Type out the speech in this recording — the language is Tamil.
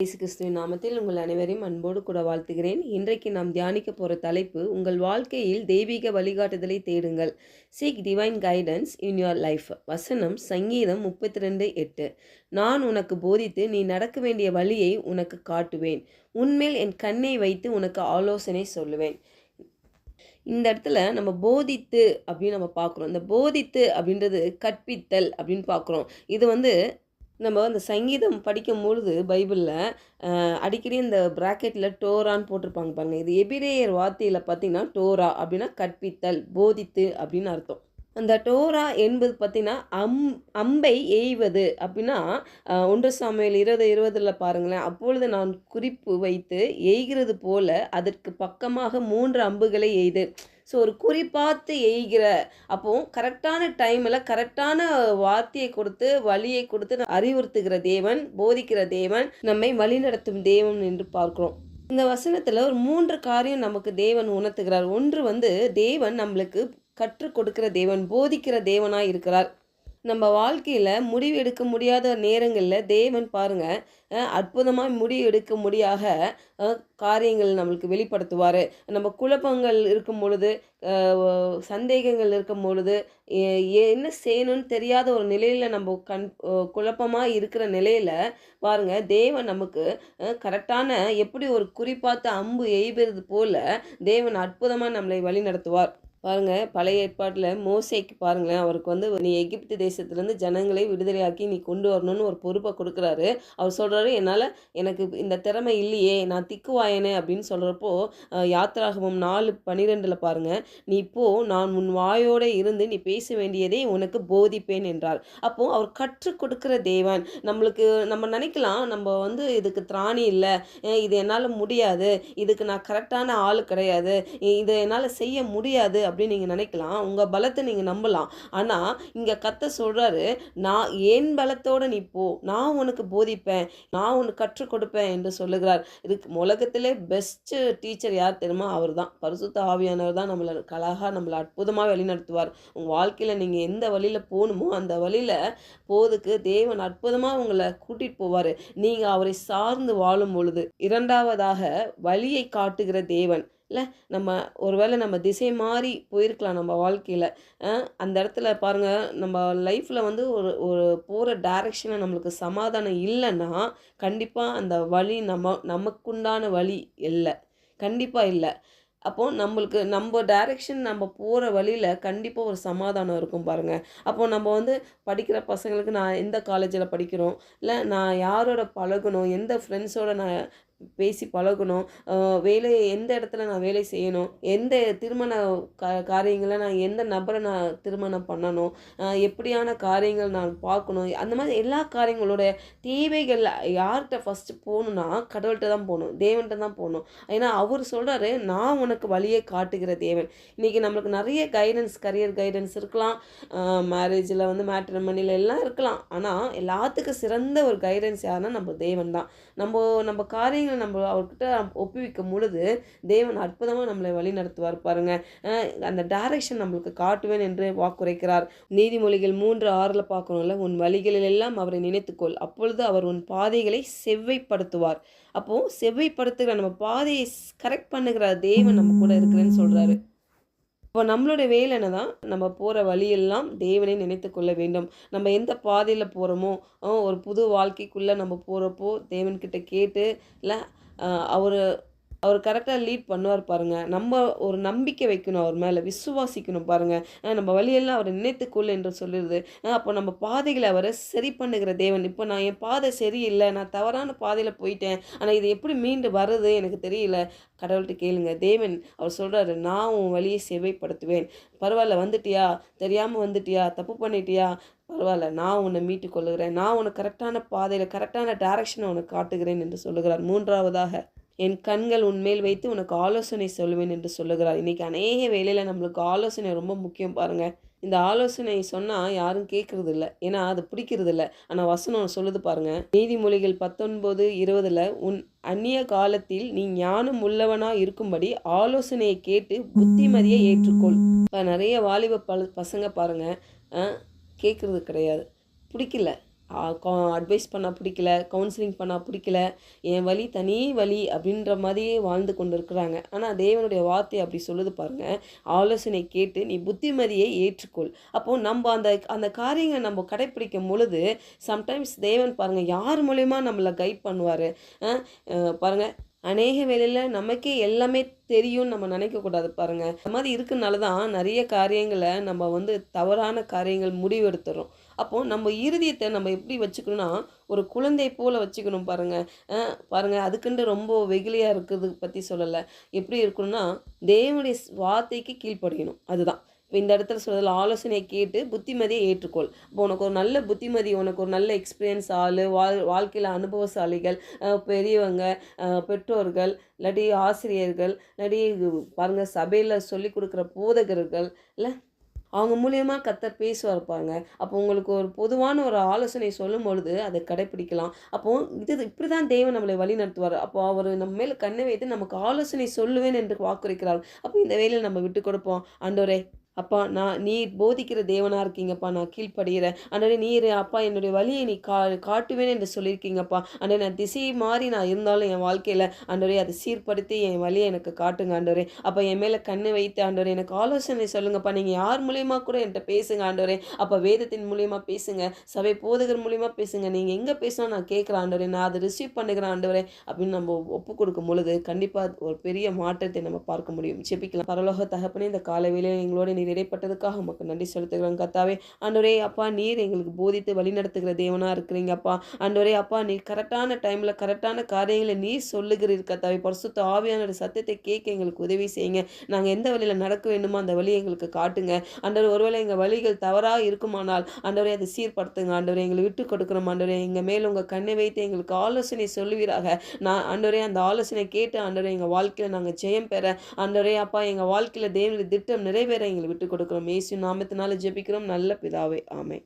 இயேசு கிறிஸ்துவின் நாமத்தில் உங்கள் அனைவரையும் அன்போடு கூட வாழ்த்துகிறேன். இன்றைக்கு நாம் தியானிக்க போகிற தலைப்பு, உங்கள் வாழ்க்கையில் தெய்வீக வழிகாட்டுதலை தேடுங்கள். Seek divine guidance in your life. வசனம் சங்கீதம் 32:8. நான் உனக்கு போதித்து நீ நடக்க வேண்டிய வழியை உனக்கு காட்டுவேன். உன்மேல் என் கண்ணை வைத்து உனக்கு ஆலோசனை சொல்லுவேன். இந்த இடத்துல நம்ம போதித்து அப்படின்னு நம்ம பார்க்குறோம். இந்த போதித்து அப்படின்றது கற்பித்தல் அப்படின்னு பார்க்குறோம். இது நம்ம அந்த சங்கீதம் படிக்கும் பொழுது பைபிளில் அடிக்கடி இந்த ப்ராக்கெட்டில் டோரான்னு போட்டிருப்பாங்க பாருங்கள். இது எபிரேயர் வார்த்தையில் பார்த்திங்கன்னா டோரா அப்படின்னா கற்பித்தல், போதித்து அப்படின்னு அர்த்தம். அந்த டோரா என்பது பார்த்திங்கன்னா அம்பை எய்வது அப்படின்னா 1 சாமுவேல் 20:20 பாருங்களேன். அப்பொழுது நான் குறிப்பு வைத்து எய்கிறது போல அதற்கு பக்கமாக 3 அம்புகளை எய்து. ஸோ ஒரு குறிப்பாத்து எய்கிற, அப்போது கரெக்டான டைமில் கரெக்டான வார்த்தையை கொடுத்து வழியை கொடுத்து அறிவுறுத்துகிற தேவன், போதிக்கிற தேவன், நம்மை வழிநடத்தும் தேவன் என்று பார்க்கிறோம். இந்த வசனத்தில் ஒரு 3 காரியம் நமக்கு தேவன் உணர்த்துகிறார். ஒன்று தேவன் நம்மளுக்கு கற்றுக் கொடுக்கிற தேவன், போதிக்கிற தேவனாக இருக்கிறார். நம்ம வாழ்க்கையில் முடிவு எடுக்க முடியாத நேரங்களில் தேவன் பாருங்கள் அற்புதமாக முடிவு எடுக்க முடியாத காரியங்கள் நம்மளுக்கு வெளிப்படுத்துவார். நம்ம குழப்பங்கள் இருக்கும் பொழுது, சந்தேகங்கள் இருக்கும் பொழுது, என்ன செய்யணும்னு தெரியாத ஒரு நிலையில் நம்ம குழப்பமாக இருக்கிற நிலையில் பாருங்கள் தேவன் நமக்கு கரெக்டான எப்படி ஒரு குறிப்பாத்த அம்பு எய்கிறது போல் தேவன் அற்புதமாக நம்மளை வழி நடத்துவார். பாருங்கள், பழைய ஏற்பாட்டில் மோசேக்கு பாருங்களேன், அவருக்கு நீ எகிப்து தேசத்துலேருந்து ஜனங்களை விடுதலையாக்கி நீ கொண்டு வரணும்னு ஒரு பொறுப்பை கொடுக்குறாரு. அவர் சொல்கிறாரு, எனக்கு இந்த திறமை இல்லையே, நான் திக்குவாயனே அப்படின்னு சொல்கிறப்போ யாத்திராகமம் 4:12 பாருங்கள், நீ நான் உன் வாயோடு இருந்து நீ பேச வேண்டியதை உனக்கு போதிப்பேன் என்றார். அப்போது அவர் கற்றுக் கொடுக்குற தேவன். நம்ம நினைக்கலாம், நம்ம இதுக்கு திராணி இல்லை, இது என்னால் முடியாது, இதுக்கு நான் கரெக்டான ஆள் கிடையாது, இதை என்னால் செய்ய முடியாது அப்படின்னு நீங்கள் நினைக்கலாம். உங்கள் பலத்தை நீங்கள் நம்பலாம். ஆனால் இங்கே கர்த்தர் சொல்கிறாரு, நான் என் பலத்தோடு நீ போ, நான் உனக்கு போதிப்பேன், நான் உனக்கு கற்றுக் கொடுப்பேன் என்று சொல்லுகிறார். இதுக்கு உலகத்திலே பெஸ்ட்டு டீச்சர் யார் தெரியுமா? அவர் தான், பரிசுத்த ஆவியானவர் தான். நம்மளை அற்புதமாக வழிநடத்துவார். உங்கள் வாழ்க்கையில் நீங்கள் எந்த வழியில் போகணுமோ அந்த வழியில் போதுக்கு தேவன் அற்புதமாக உங்களை கூட்டிகிட்டு போவார், நீங்கள் அவரை சார்ந்து வாழும் பொழுது. இரண்டாவதாக, வழியை காட்டுகிற தேவன். ஒருவேளை நம்ம திசை மாறி போயிருக்கலாம் நம்ம வாழ்க்கையில். அந்த இடத்துல பாருங்கள், நம்ம லைஃப்பில் ஒரு போகிற டைரெக்ஷனில் நம்மளுக்கு சமாதானம் இல்லைன்னா கண்டிப்பாக அந்த வழி நமக்குண்டான வழி இல்லை, கண்டிப்பாக இல்லை. அப்போது நம்ம டைரெக்ஷன், நம்ம போகிற வழியில் கண்டிப்பாக ஒரு சமாதானம் இருக்கும் பாருங்கள். அப்போது நம்ம படிக்கிற பசங்களுக்கு, நான் எந்த காலேஜில் படிக்கிறோம், இல்லை நான் யாரோட பழகணும், எந்த ஃப்ரெண்ட்ஸோடு நான் பேசி பழகணும், எந்த இடத்துல நான் வேலை செய்யணும், எந்த திருமண காரியங்களை நான் எந்த நபரை நான் திருமணம் பண்ணணும், எப்படியான காரியங்கள் நான் பார்க்கணும், அந்த மாதிரி எல்லா காரியங்களோட தேவைகள் யார்கிட்ட ஃபஸ்ட்டு போகணுன்னா கடவுள்கிட்ட தான் போகணும், தேவன்கிட்ட தான் போகணும். ஏன்னா அவர் சொல்கிறாரு, நான் உனக்கு வழியை காட்டுகிற தேவன். இன்றைக்கி நம்மளுக்கு நிறைய கைடன்ஸ், கரியர் கைடன்ஸ் இருக்கலாம், மேரேஜில் மேட்ரிமோனியில் எல்லாம் இருக்கலாம். ஆனால் எல்லாத்துக்கும் சிறந்த ஒரு கைடன்ஸ் யாருன்னா நம்ம தேவன் தான். நம்ம காரியங்கள் நம்ம அவர்கிட்ட ஒப்புவிக்கும் பொழுது தேவன் அற்புதமாக நம்மளை வழி நடத்துவார் பாருங்கள். அந்த டைரக்ஷன் நம்மளுக்கு காட்டுவேன் என்று வாக்குரைக்கிறார். நீதிமொழிகள் 3:6 பார்க்கணும்ல, உன் வழிகளில் எல்லாம் அவரை நினைத்துக்கொள், அப்பொழுது அவர் உன் பாதைகளை செவ்வைப்படுத்துவார். அப்போது செவ்வைப்படுத்துகிற, நம்ம பாதையை கரெக்ட் பண்ணுகிற தேவன் நம்ம கூட இருக்கிறேன்னு சொல்கிறாரு. இப்போ நம்மளோட வேலை என்னதான், நம்ம போகிற வழியெல்லாம் தேவனை நினைத்து கொள்ள வேண்டும். நம்ம எந்த பாதையில் போகிறோமோ, ஒரு புது வாழ்க்கைக்குள்ளே நம்ம போகிறப்போ தேவன்கிட்ட கேட்டு, இல்லை அவர் கரெக்டாக லீட் பண்ணுவார் பாருங்கள். நம்ம ஒரு நம்பிக்கை வைக்கணும், அவர் மேலே விசுவாசிக்கணும் பாருங்கள். நம்ம வழியெல்லாம் அவரை நினைத்துக்கொள் என்று சொல்லுறது. அப்போ நம்ம பாதைகளை அவரை சரி பண்ணுகிற தேவன். இப்போ நான் என் பாதை சரியில்லை, நான் தவறான பாதையில் போயிட்டேன், ஆனால் இது எப்படி மீண்டு வர்றது எனக்கு தெரியல, கடவுள்கிட்ட கேளுங்க. தேவன் அவர் சொல்கிறாரு, நான் உன் வழியை செவ்வைப்படுத்துவேன். பரவாயில்ல, வந்துட்டியா, தெரியாமல் வந்துட்டியா, தப்பு பண்ணிட்டியா, பரவாயில்ல, நான் உன்னை மீட்டு கொள்ளுகிறேன், நான் உனக்கு கரெக்டான பாதையில் கரெக்டான டைரக்ஷனை உனக்கு காட்டுகிறேன் என்று சொல்லுகிறார். மூன்றாவதாக, என் கண்கள் உன்மேல் வைத்து உனக்கு ஆலோசனை சொல்லுவேன் என்று சொல்லுகிறார். இன்றைக்கி அநேக வேளையில் நம்மளுக்கு ஆலோசனை ரொம்ப முக்கியம் பாருங்கள். இந்த ஆலோசனை சொன்னால் யாரும் கேட்குறது இல்லை, ஏன்னா அது பிடிக்கிறது இல்லை. ஆனால் வசனம் சொல்லுது பாருங்கள், நீதிமொழிகள் 19:20, உன் அந்நிய காலத்தில் நீ ஞானம் உள்ளவனாக இருக்கும்படி ஆலோசனையை கேட்டு புத்திமதியை ஏற்றுக்கொள். இப்போ நிறைய வாலிப பசங்க பாருங்கள், கேட்குறது கிடையாது, பிடிக்கல. அட்வைஸ் பண்ண பிடிக்கல, கவுன்சிலிங் பண்ண பிடிக்கல, என் வழி தனி வழி அப்படின்ற மாதிரியே வாழ்ந்து கொண்டு இருக்கிறாங்க. ஆனால் தேவனுடைய வார்த்தை அப்படி சொல்லுது பாருங்க. ஆலோசனை கேட்டு நீ புத்திமதியை ஏற்றுக்கொள். அப்போது நம்ம அந்த அந்த காரியங்களை நம்ம கடைப்பிடிக்கும் பொழுது சம்டைம்ஸ் தேவன் பாருங்க யார் மூலியமா நம்மளை கைட் பண்ணுவார். பாருங்க அநேக வேளையில் நமக்கே எல்லாமே தெரியும்னு நம்ம நினைக்கக்கூடாது பாருங்க. அந்த மாதிரி இருக்கனால தான் நிறைய காரியங்களை நம்ம தவறான காரியங்கள் முடிவெடுத்துறோம். அப்போது நம்ம இருதயத்தை நம்ம எப்படி வச்சுக்கணும்னா ஒரு குழந்தை போல் வச்சுக்கணும் பாருங்க. பாருங்க அதுக்குன்ட்டு ரொம்ப வெகுளியாக இருக்கிறது பற்றி சொல்லலை. எப்படி இருக்கணும்னா தேவனுடைய வார்த்தைக்கு கீழ்ப்படியணும். அதுதான் இப்போ இந்த இடத்துல சொல்றதுல ஆலோசனையை கேட்டு புத்திமதியை ஏற்றுக்கொள். இப்போ உனக்கு ஒரு நல்ல புத்திமதி, உனக்கு ஒரு நல்ல எக்ஸ்பீரியன்ஸ் ஆள், வாழ்க்கையில் அனுபவசாலிகள், பெரியவங்க, பெற்றோர்கள், இல்லாட்டி ஆசிரியர்கள், இல்லாட்டி பாருங்கள் சபையில் சொல்லி கொடுக்குற போதகர்கள் இல்லை அவங்க மூலியமா கர்த்தர் பேசுவார் பாருங்க. அப்போ உங்களுக்கு ஒரு பொதுவான ஒரு ஆலோசனை சொல்லும் பொழுது அதை கடைப்பிடிக்கலாம். அப்போ இப்படி தான் தேவன் நம்மளை வழி நடத்துவார். அப்போ அவர் நம்ம மேல கண்ணை வைத்து நமக்கு ஆலோசனை சொல்லுவேன் என்று வாக்குரைக்கிறார். அப்போ இந்த வேலையில் நம்ம விட்டு கொடுப்போம். ஆண்டவரே அப்பா நீர் போதிக்கிற தேவனாக இருக்கீங்கப்பா, நான் கீழ்ப்படுகிறேன். ஆண்டவரே நீர் அப்பா என்னுடைய வழியை நீ காட்டுவேன் என்று சொல்லியிருக்கீங்கப்பா. ஆண்டவரே நான் திசையை மாறி நான் இருந்தாலும் என் வாழ்க்கையில் ஆண்டவரே அதை சீர்படுத்தி என் வழியை எனக்கு காட்டுங்க ஆண்டவரே. அப்போ என் மேலே கண்ணை வைத்து ஆண்டவரே எனக்கு ஆலோசனை சொல்லுங்கப்பா. நீங்கள் யார் மூலியமா கூட என்கிட்ட பேசுங்க ஆண்டவரே. அப்போ வேதத்தின் மூலியமாக பேசுங்க, சபை போதகர் மூலியமாக பேசுங்க. நீங்கள் எங்கே பேசினா நான் கேட்குறேன் ஆண்டவரே, நான் அதை ரிசீவ் பண்ணுகிறேன் ஆண்டவரே அப்படின்னு நம்ம ஒப்பு கொடுக்கும் பொழுது கண்டிப்பாக ஒரு பெரிய மாற்றத்தை நம்ம பார்க்க முடியும். ஜெபிக்கலாம். பரலோக தகப்பனே இந்த காலை வேளையில் எங்களோட நீர் இடைப்பட்டதுக்காக உமக்கு நன்றி செலுத்துகிறோம் கர்த்தாவே. ஆண்டவரே அப்பா நீர் எங்களுக்கு போதித்து வழிநடத்துகிற தேவனாக இருக்கிறீங்க அப்பா. ஆண்டவரே அப்பா நீர் கரெக்டான டைமில் கரெக்டான காரியங்களை நீர் சொல்லுகிறீர் கர்த்தாவே. பரிசுத்த ஆவியானோட சத்தத்தை கேட்க எங்களுக்கு உதவி செய்யுங்க. நாங்கள் எந்த வழியில் நடக்க வேண்டுமோ அந்த வழியை எங்களுக்கு காட்டுங்க ஆண்டவரே. ஒருவேளை எங்கள் வழிகள் தவறாக இருக்குமானால் ஆண்டவரே அதை சீர்படுத்துங்க ஆண்டவரே. எங்களை விட்டு கொடுக்குறோம் ஆண்டவரே. எங்கள் மேல் உங்கள் கண்ணை வைத்து எங்களுக்கு ஆலோசனை சொல்லுவீராக. நான் ஆண்டவரே அந்த ஆலோசனை கேட்டு ஆண்டவரே எங்கள் வாழ்க்கையில் நாங்கள் ஜெயம் பெற ஆண்டவரே அப்பா எங்கள் வாழ்க்கையில் தேவனுடைய திட்டம் நிறைவேற எங்களை விட்டு கொடுக்கிறோம். இயேசு நாமத்தினால ஜெபிக்கிறோம் நல்ல பிதாவே. ஆமென்.